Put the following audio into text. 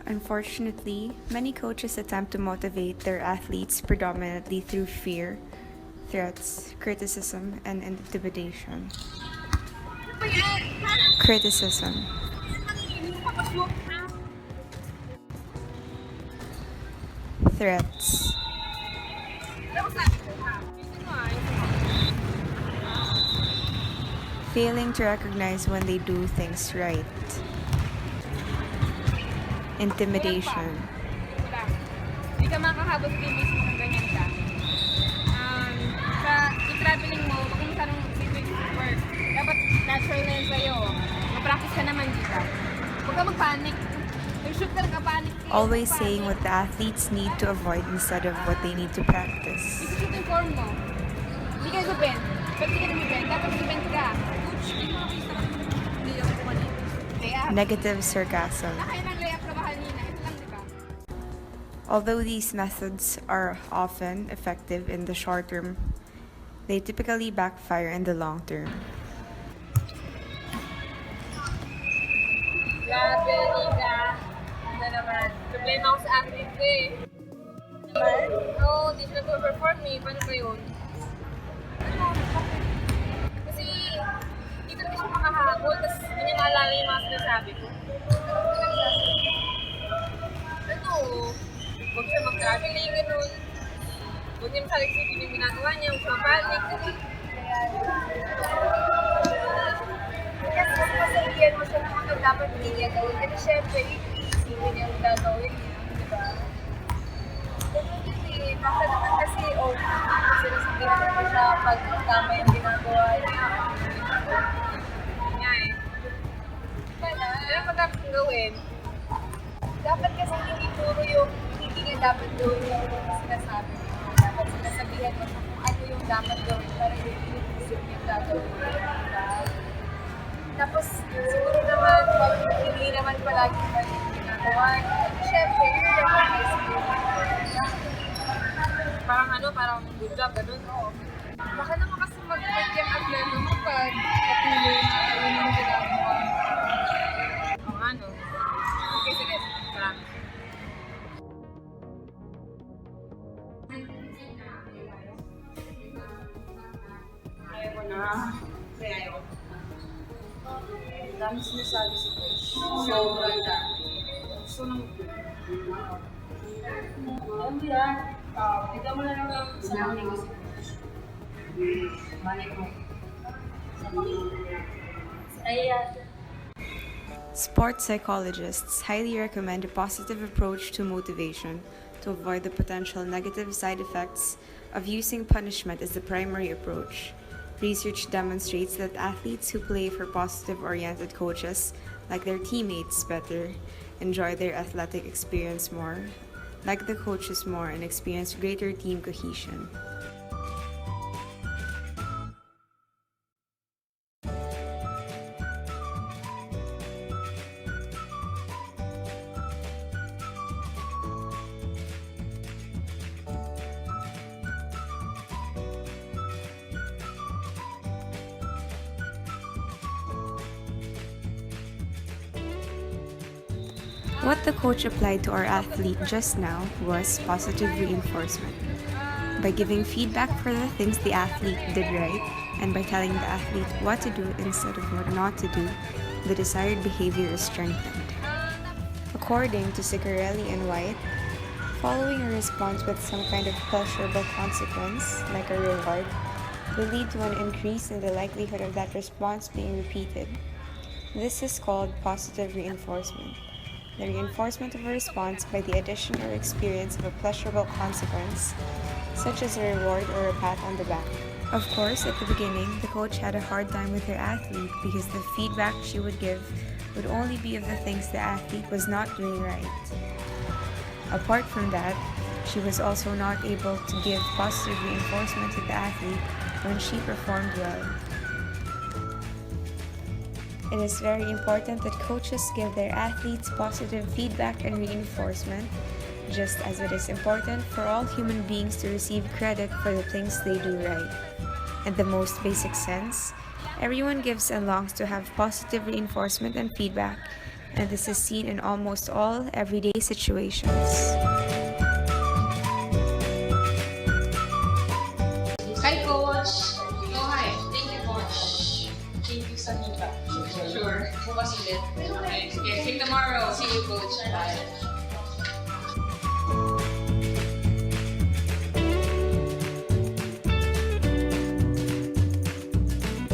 Unfortunately, many coaches attempt to motivate their athletes predominantly through fear, threats, criticism, and intimidation. Criticism. Threats. Failing to recognize when they do things right. Intimidation. Hindi ka makakahabol sa teammates mo kung ganyan ka. Sa i-traveling mo, wag mo sanang situation work. Dapat natural na yun sa'yo. Ma-practice ka naman dito. Huwag ka mag-panic. Shoot ka nagka-panic. Always saying what the athletes need to avoid instead of what they need to practice. Isi-shoot yung form mo. Hindi ka nag-bend. Ba't hindi ka nag-bend? Dapat nag-bend ka. Coach, hindi mo nakita ka. Hindi ako kumalit. Layup. Negative sarcasm. Nakaya ng layup na mahal nina. Ito lang, di ba? Although these methods are often effective in the short term, they typically backfire in the long term. Grabe, Liga. Ano naman? Problema ako sa athlete ko eh. Naman? Oo, di sila perform eh. Paano ba yun? Ano? Kasi, di talaga siya makahabol. Tapos, hindi niya maalala yung mga sinasabi ko. Ano? Huwag siya mag-traveling, gano'n. Huwag niya masalit-sipin yung ginagawa niya. Huwag siya mapanik. Kasi masalihan mo siya naman kung dapat hindi niya gawin. Kasi syempre, isipin niya ang gagawin niya. Di ba? Ganun yun eh. Baka naman kasi, sinasabihan mo siya pag tama yung ginagawa niya. Nga eh. Kaya, ano pa dapat kong gawin? Dapat kasi hindi puro yung hindi niya dapat gawin yung sinasabi mo. Dapat sinasabihan mo siya kung ano yung dapat gawin para yung inisip niya gagawin. Tapos, siguro naman, pag hindi naman palagi pa yung ginagawa, syempre, yun recognize mo. Parang parang good job, ganun, no? Baka naman kasi mag-break yung atleta mo pag patuloy na yun yung ginagawa. O ano? Okay, sige. Maraming. Ayaw ko na. Ayaw ko. Dami sinasabi si Coach. Sobrang dami. Gusto nang alam mo yan, ikaw mo na lang sa mga ko si Coach. Manay ko. Sa mga Sports psychologists highly recommend a positive approach to motivation to avoid the potential negative side effects of using punishment as the primary approach. Research demonstrates that athletes who play for positive-oriented coaches like their teammates better, enjoy their athletic experience more, like the coaches more, and experience greater team cohesion. What the coach applied to our athlete just now was positive reinforcement. By giving feedback for the things the athlete did right, and by telling the athlete what to do instead of what not to do, the desired behavior is strengthened. According to Ciccarelli and White, following a response with some kind of pleasurable consequence, like a reward, will lead to an increase in the likelihood of that response being repeated. This is called positive reinforcement. The reinforcement of a response by the addition or experience of a pleasurable consequence, such as a reward or a pat on the back. Of course, at the beginning, the coach had a hard time with her athlete because the feedback she would give would only be of the things the athlete was not doing right. Apart from that, she was also not able to give positive reinforcement to the athlete when she performed well. It is very important that coaches give their athletes positive feedback and reinforcement, just as it is important for all human beings to receive credit for the things they do right. In the most basic sense, everyone gives and longs to have positive reinforcement and feedback, and this is seen in almost all everyday situations. Hi, Coach! Oh, hi. Thank you, Coach. Thank you, Sanita. Sure. Bukas ulit. Okay. See you tomorrow. See you, Coach. Bye.